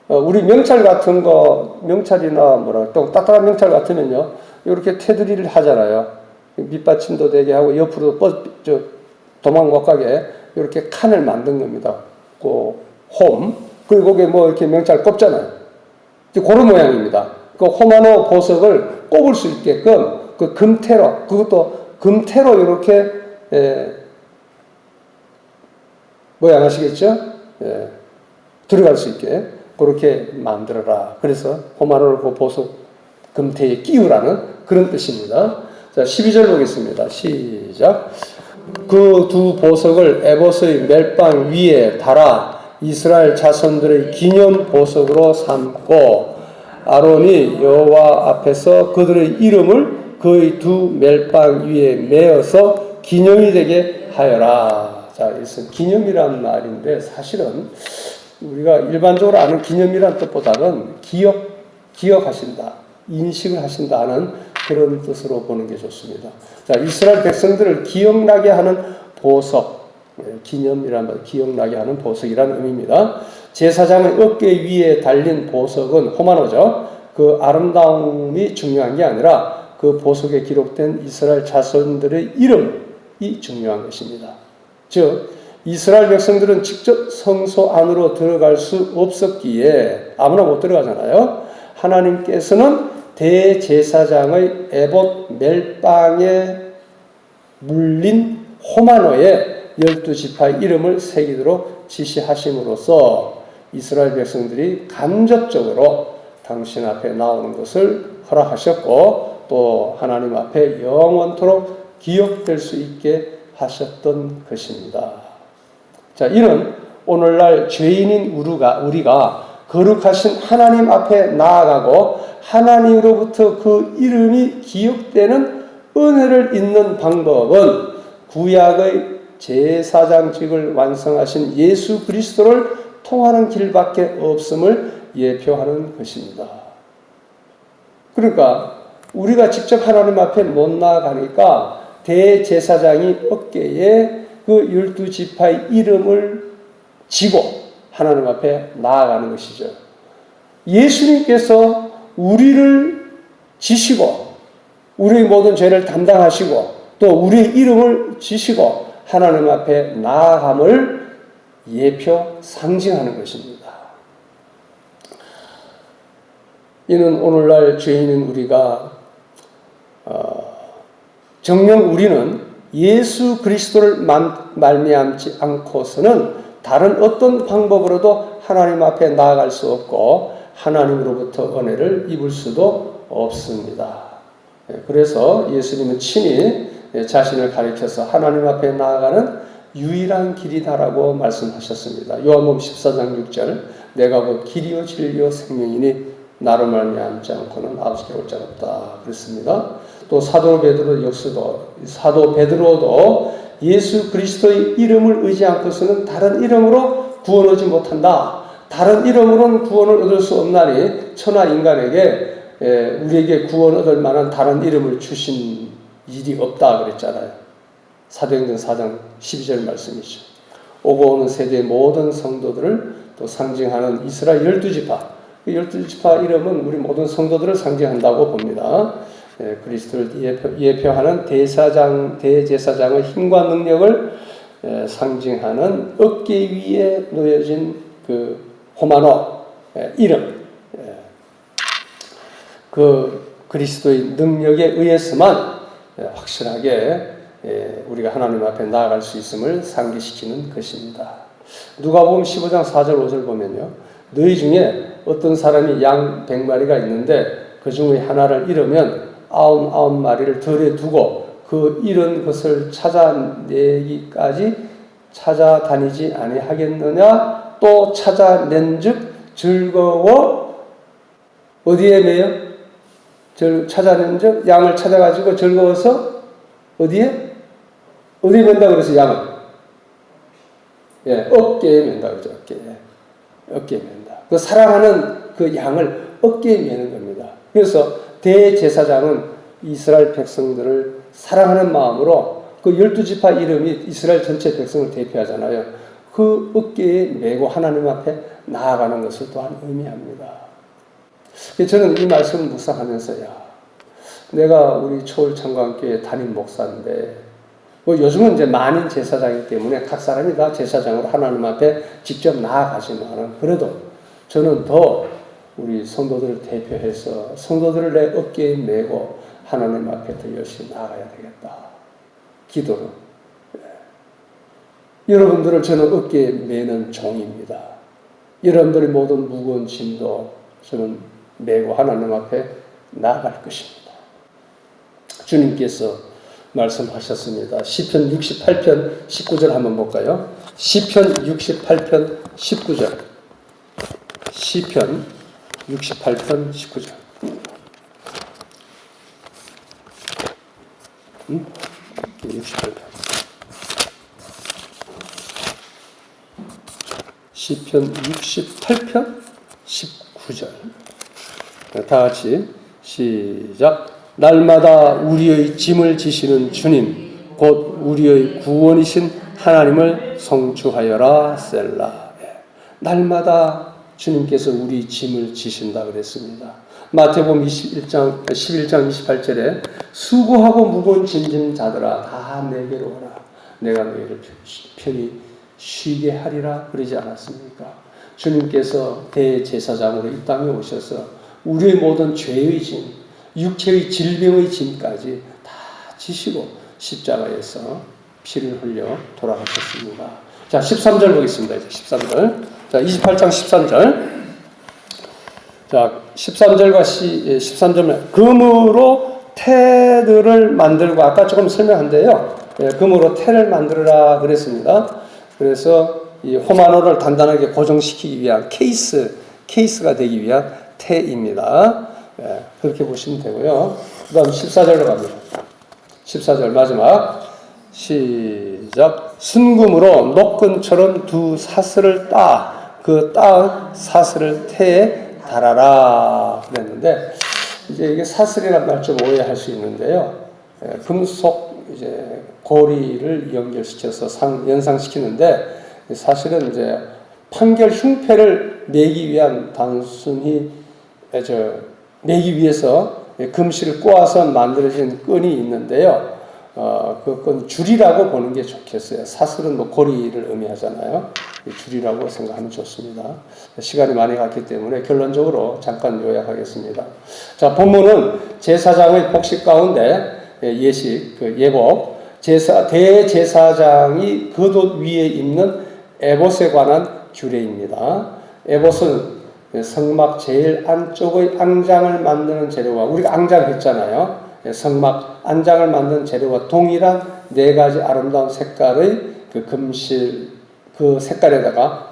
우리 명찰 같은 거 명찰이나 또 딱딱한 명찰 같으면요 이렇게 테두리를 하잖아요. 밑받침도 되게 하고 옆으로 도망 못 가게 이렇게 칸을 만든 겁니다. 그 홈. 그리고 거기에 뭐 이렇게 명찰 꼽잖아요. 그런 모양입니다. 그 호마노 보석을 꼽을 수 있게끔 그 금태로, 그것도 금태로 이렇게 모양 하시겠죠? 들어갈 수 있게 그렇게 만들어라. 그래서 호마노를 그 보석 금태에 끼우라는 그런 뜻입니다. 자, 12절 보겠습니다. 시작. 그 두 보석을 에봇의 멜빵 위에 달아 이스라엘 자손들의 기념 보석으로 삼고 아론이 여호와 앞에서 그들의 이름을 그의 두 멜빵 위에 메어서 기념이 되게 하여라. 자, 이것은 기념이란 말인데 사실은 우리가 일반적으로 아는 기념이란 뜻보다는 기억하신다, 인식을 하신다 하는 그런 뜻으로 보는 게 좋습니다. 자, 이스라엘 백성들을 기억나게 하는 보석, 기념이란 말, 기억나게 하는 보석이라는 의미입니다. 제사장의 어깨 위에 달린 보석은 호마노죠. 그 아름다움이 중요한 게 아니라 그 보석에 기록된 이스라엘 자손들의 이름이 중요한 것입니다. 즉 이스라엘 백성들은 직접 성소 안으로 들어갈 수 없었기에 아무나 못 들어가잖아요. 하나님께서는 대제사장의 에봇 멜빵에 물린 호마노에 12지파의 이름을 새기도록 지시하심으로써 이스라엘 백성들이 간접적으로 당신 앞에 나오는 것을 허락하셨고 또 하나님 앞에 영원토록 기억될 수 있게 하셨던 것입니다. 자, 이는 오늘날 죄인인 우리가 거룩하신 하나님 앞에 나아가고 하나님으로부터 그 이름이 기억되는 은혜를 잊는 방법은 구약의 제사장직을 완성하신 예수 그리스도를 통하는 길밖에 없음을 예표하는 것입니다. 그러니까 우리가 직접 하나님 앞에 못 나아가니까 대제사장이 어깨에 그 12지파의 이름을 지고 하나님 앞에 나아가는 것이죠. 예수님께서 우리를 지시고 우리의 모든 죄를 담당하시고 또 우리의 이름을 지시고 하나님 앞에 나아감을 예표 상징하는 것입니다. 이는 오늘날 죄인인 우리가 정녕 우리는 예수 그리스도를 말미암지 않고서는 다른 어떤 방법으로도 하나님 앞에 나아갈 수 없고 하나님으로부터 은혜를 입을 수도 없습니다. 그래서 예수님은 친히 자신을 가리켜서 하나님 앞에 나아가는 유일한 길이다라고 말씀하셨습니다. 요한복음 14장 6절 내가 곧 길이요 진리요 생명이니 나로 말미암지 않고는 아버지께 올 자가 없다 그랬습니다. 또 사도 베드로도 예수 그리스도의 이름을 의지 않고서는 다른 이름으로 구원 얻지 못한다. 다른 이름으로는 구원을 얻을 수 없나니 천하 인간에게 우리에게 구원 얻을 만한 다른 이름을 주신 일이 없다 그랬잖아요. 사도행전 4장 12절 말씀이죠. 오고 오는 세대의 모든 성도들을 또 상징하는 이스라엘 12지파. 그 12지파 이름은 우리 모든 성도들을 상징한다고 봅니다. 그리스도를 예표하는 대제사장의 힘과 능력을 상징하는 어깨 위에 놓여진 그 호마노 이름, 그 그리스도의 능력에 의해서만 확실하게 우리가 하나님 앞에 나아갈 수 있음을 상기시키는 것입니다. 누가복음 15장 4절 5절 보면요, 너희 중에 어떤 사람이 양 100마리가 있는데 그 중에 하나를 잃으면 99마리를 덜에 두고 그 잃은 것을 찾아내기까지 찾아다니지 아니하겠느냐. 또 찾아낸즉 즐거워 어디에 매여? 찾아낸즉 양을 찾아가지고 즐거워서 어디에 맨다 그래서 양을 어깨에 맨다 그러죠. 어깨에 맨다. 그 사랑하는 그 양을 어깨에 매는 겁니다. 그래서 대제사장은 이스라엘 백성들을 사랑하는 마음으로 그 12지파 이름이 이스라엘 전체 백성을 대표하잖아요. 그 어깨에 메고 하나님 앞에 나아가는 것을 또한 의미합니다. 저는 이 말씀을 묵상하면서 내가 우리 초월창광교회 담임 목사인데 요즘은 이제 만인 제사장이기 때문에 각 사람이 다 제사장으로 하나님 앞에 직접 나아가지만 그래도 저는 더 우리 성도들을 대표해서 성도들을 내 어깨에 메고 하나님 앞에 더 열심히 나아가야 되겠다. 기도로. 여러분들을 저는 어깨에 메는 종입니다. 여러분들의 모든 무거운 짐도 저는 메고 하나님 앞에 나아갈 것입니다. 주님께서 말씀하셨습니다. 시편 68편 19절 한번 볼까요? 시편 68편 19절. 시편 68편 19절. 68편. 시편 68편 19절. 다 같이 시작. 날마다 우리의 짐을 지시는 주님, 곧 우리의 구원이신 하나님을 성취하여라 셀라. 날마다 주님께서 우리 짐을 지신다 그랬습니다. 마태복음 11장 28절에 수고하고 무거운 짐진 자들아 다 내게로 오라. 내가 너희를 편히 쉬게 하리라 그러지 않았습니까? 주님께서 대제사장으로 이 땅에 오셔서 우리의 모든 죄의 짐, 육체의 질병의 짐까지 다 지시고 십자가에서 피를 흘려 돌아가셨습니다. 자, 13절 보겠습니다. 이제 13절. 자, 28장 13절. 자, 13절과 13절은 금으로 태들을 만들고 아까 조금 설명한데요. 금으로 태를 만들어라 그랬습니다. 그래서 이 호마노를 단단하게 고정시키기 위한 케이스가 되기 위한 태입니다. 그렇게 보시면 되고요. 그 다음 14절로 갑니다. 14절 마지막 시작. 순금으로 녹근처럼 두 사슬을 그 사슬을 태에 달아라 그랬는데 이제 이게 사슬이란 말 좀 오해할 수 있는데요. 금속 이제 고리를 연결시켜서 연상시키는데 사실은 이제 판결 흉패를 매기 위한 단순히 매기 위해서 금실을 꼬아서 만들어진 끈이 있는데요. 그 끈 줄이라고 보는 게 좋겠어요. 사슬은 뭐 고리를 의미하잖아요. 줄이라고 생각하면 좋습니다. 시간이 많이 갔기 때문에 결론적으로 잠깐 요약하겠습니다. 자, 본문은 제사장의 복식 가운데 예식, 예복, 대제사장이 겉옷 위에 입는 에봇에 관한 규례입니다. 에봇은 성막 제일 안쪽의 앙장을 만드는 재료와 우리가 앙장 했잖아요. 성막 안장을 만드는 재료와 동일한 4가지 아름다운 색깔의 그 금실 그 색깔에다가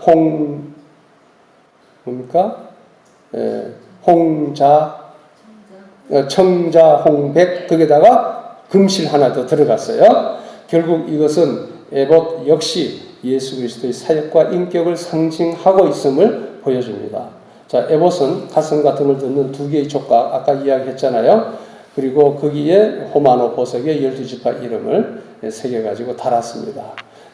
청자, 홍백, 거기다가 금실 하나 더 들어갔어요. 결국 이것은 에봇 역시 예수 그리스도의 사역과 인격을 상징하고 있음을 보여줍니다. 자, 에봇은 가슴과 등을 덮는 두 개의 촉각, 아까 이야기했잖아요. 그리고 거기에 호마노 보석의 12지파 이름을 새겨가지고 달았습니다.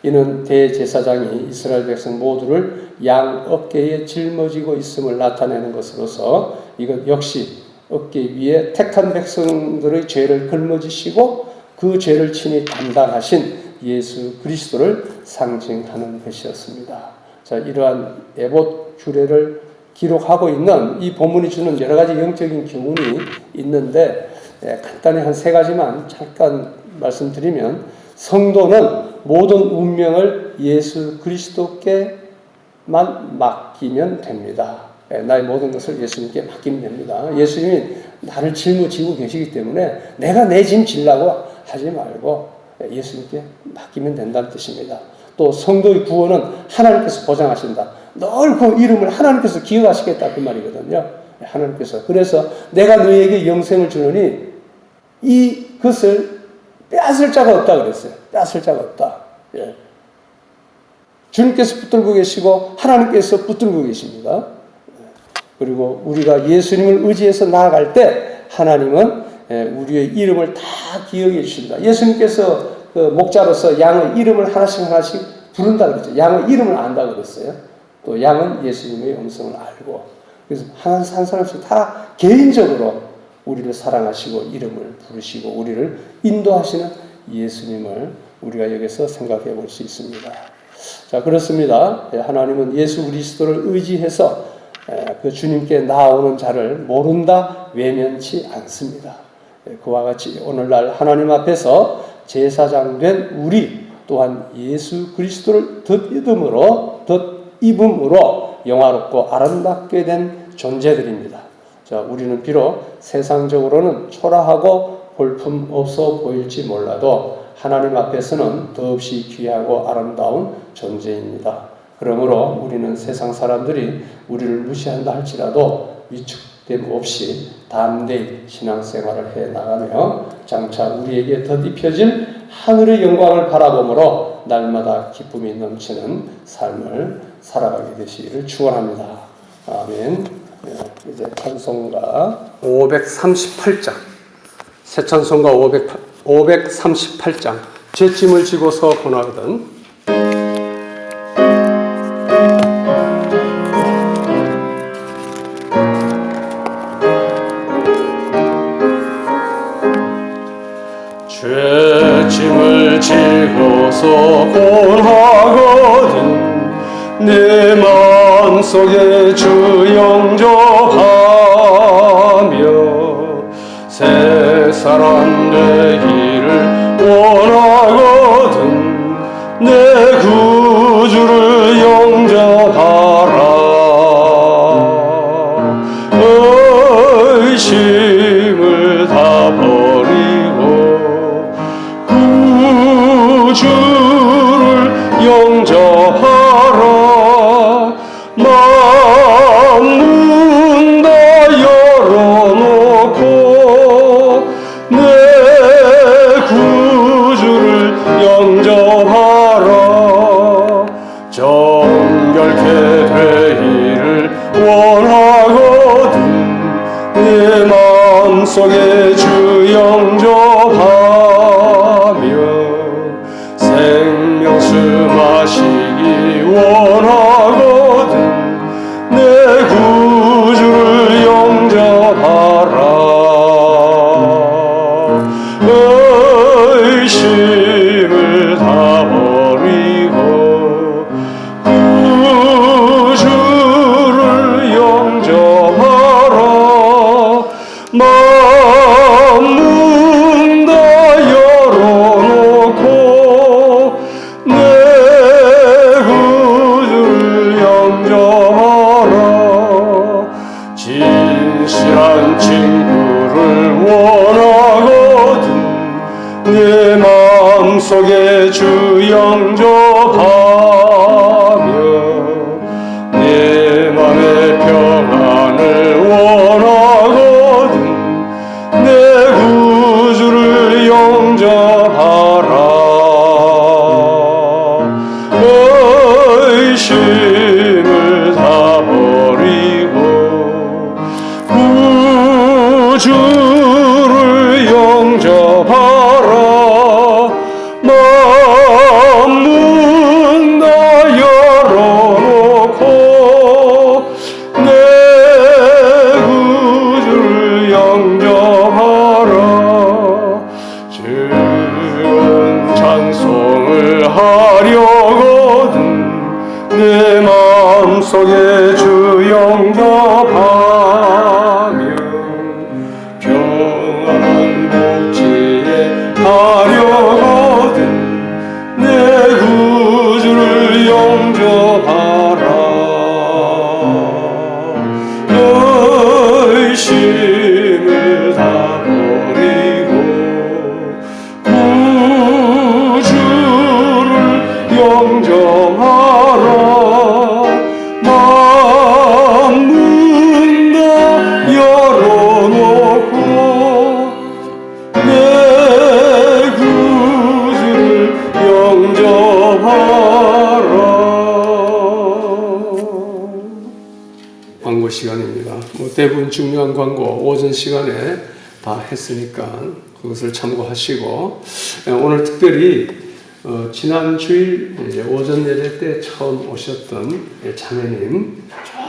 이는 대제사장이 이스라엘 백성 모두를 양 어깨에 짊어지고 있음을 나타내는 것으로서 이것 역시 어깨 위에 택한 백성들의 죄를 걸머지시고 그 죄를 친히 담당하신 예수 그리스도를 상징하는 것이었습니다. 자, 이러한 에봇 규례를 기록하고 있는 이 본문이 주는 여러 가지 영적인 교훈이 있는데 간단히 한 세 가지만 잠깐 말씀드리면 성도는 모든 운명을 예수 그리스도께만 맡기면 됩니다. 나의 모든 것을 예수님께 맡기면 됩니다. 예수님이 나를 짊어지고 계시기 때문에 내가 내 짐 지려고 하지 말고 예수님께 맡기면 된다는 뜻입니다. 또 성도의 구원은 하나님께서 보장하신다. 늘 그 이름을 하나님께서 기억하시겠다 그 말이거든요. 하나님께서. 그래서 내가 너희에게 영생을 주노니 이것을 빼앗을 자가 없다 그랬어요. 빼앗을 자가 없다. 예. 주님께서 붙들고 계시고 하나님께서 붙들고 계십니다. 그리고 우리가 예수님을 의지해서 나아갈 때 하나님은 우리의 이름을 다 기억해 주신다. 예수님께서 그 목자로서 양의 이름을 하나씩 부른다 그랬죠. 양의 이름을 안다 그랬어요. 또 양은 예수님의 음성을 알고 그래서 한 사람씩 다 개인적으로 우리를 사랑하시고 이름을 부르시고 우리를 인도하시는 예수님을 우리가 여기서 생각해 볼 수 있습니다. 자, 그렇습니다. 하나님은 예수 그리스도를 의지해서 그 주님께 나오는 자를 모른다 외면치 않습니다. 그와 같이 오늘날 하나님 앞에서 제사장 된 우리 또한 예수 그리스도를 덧입음으로 영화롭고 아름답게 된 존재들입니다. 자, 우리는 비록 세상적으로는 초라하고 볼품 없어 보일지 몰라도 하나님 앞에서는 더없이 귀하고 아름다운 존재입니다. 그러므로 우리는 세상 사람들이 우리를 무시한다 할지라도 위축됨 없이 담대히 신앙생활을 해나가며 장차 우리에게 덧입혀질 하늘의 영광을 바라보므로 날마다 기쁨이 넘치는 삶을 살아가게 되시기를 축원합니다. 아멘. 이제 찬송가 538장 새 찬송가 538장 죄짐을 지고서 고나거든 죄짐을 지고서 고나거든 내 마음속에 주 영접하며 새 사람 되기를 원하거든 내 구주를 영접하라 의심을 다 버리고 구주를 영접하라 문 다 열어놓고 내 구주를 영접하라 정결케 되기를 원하거든 내 마음속에 주 영접하며 생명수 마시기 원하거든 내 구주를 영접하라 의심을 다 버리고 구주를 영접하라 문 다 열어놓고 내 구주를 영접하라 진실한 친구를 원하거든 내 마음속에 주 영접하며 내 맘의 평안을 원하거든 마음속에 주 영접하며 평안한 복지에 가려거든 내 구주를 영접하라. 의심을 다 버리고 구주를 영접하라. 만문 다 열어놓고 내 구주를 영접하라. 광고 시간입니다. 대부분 중요한 광고 오전 시간에 다 했으니까 그것을 참고하시고, 오늘 특별히 지난 주일 오전 예배 때 처음 오셨던 자매님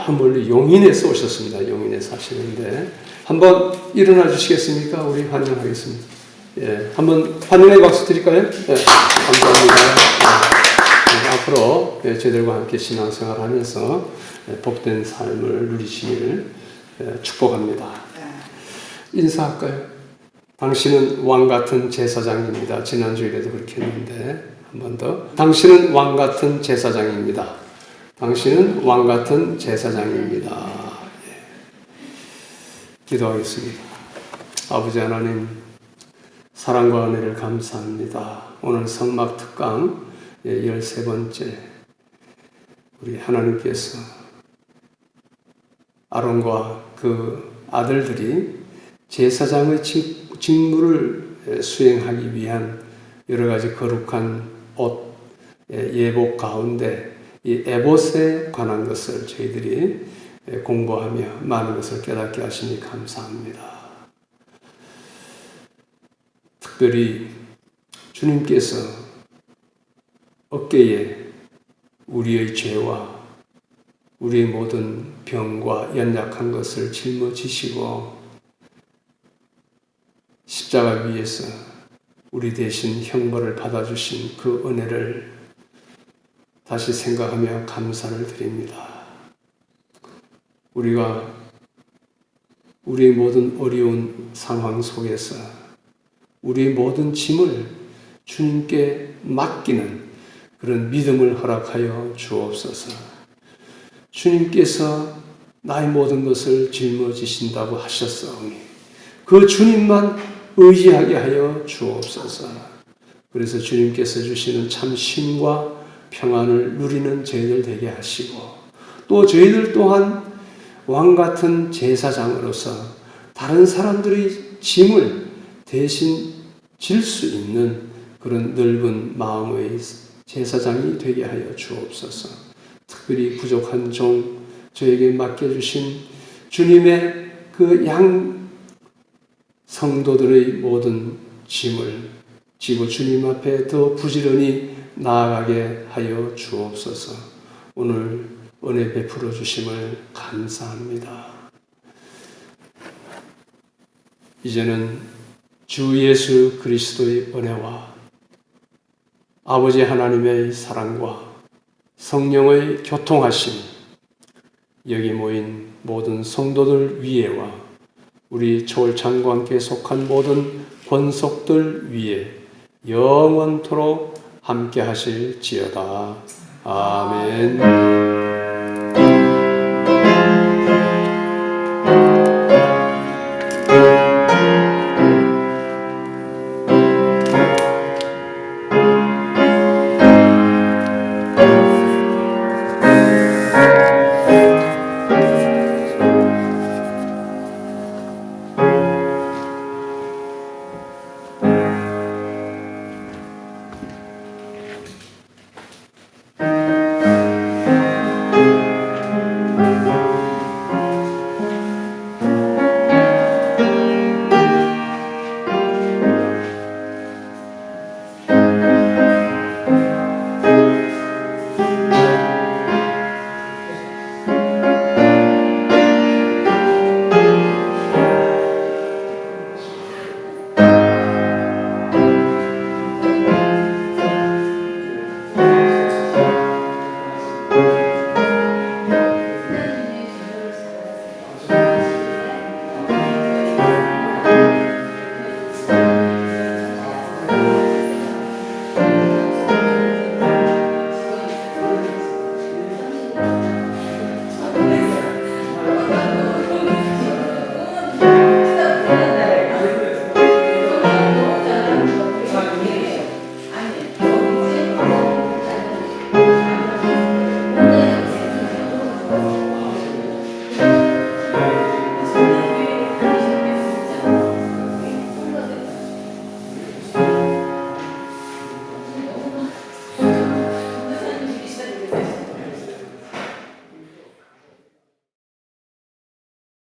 저 멀리 용인에서 오셨습니다. 용인에서 하시는데 한번 일어나 주시겠습니까? 우리 환영하겠습니다. 예, 한번 환영의 박수 드릴까요? 예, 감사합니다. 앞으로 저희들과 함께 신앙생활하면서 복된 삶을 누리시기를 축복합니다. 인사할까요? 당신은 왕같은 제사장입니다. 지난주에도 그렇게 했는데 한 번 더. 당신은 왕같은 제사장입니다. 당신은 왕같은 제사장입니다. 예. 기도하겠습니다. 아버지 하나님, 사랑과 은혜를 감사합니다. 오늘 성막 특강 13번째 우리 하나님께서 아론과 그 아들들이 제사장의 직무를 수행하기 위한 여러 가지 거룩한 옷, 예복 가운데 이 에봇에 관한 것을 저희들이 공부하며 많은 것을 깨닫게 하시니 감사합니다. 특별히 주님께서 어깨에 우리의 죄와 우리의 모든 병과 연약한 것을 짊어지시고 십자가 위에서 우리 대신 형벌을 받아주신 그 은혜를 다시 생각하며 감사를 드립니다. 우리가 우리의 모든 어려운 상황 속에서 우리의 모든 짐을 주님께 맡기는 그런 믿음을 허락하여 주옵소서. 주님께서 나의 모든 것을 짊어지신다고 하셨사오니 그 주님만 의지하게 하여 주옵소서. 그래서 주님께서 주시는 참 쉼과 평안을 누리는 저희들 되게 하시고 또 저희들 또한 왕같은 제사장으로서 다른 사람들의 짐을 대신 질 수 있는 그런 넓은 마음의 제사장이 되게 하여 주옵소서. 특별히 부족한 종 저에게 맡겨주신 주님의 그 양 성도들의 모든 짐을 지고 주님 앞에 더 부지런히 나아가게 하여 주옵소서. 오늘 은혜 베풀어 주심을 감사합니다. 이제는 주 예수 그리스도의 은혜와 아버지 하나님의 사랑과 성령의 교통하심, 여기 모인 모든 성도들 위에와 우리 초월창과 함께 속한 모든 권속들 위에 영원토록 함께 하실지어다. 아멘.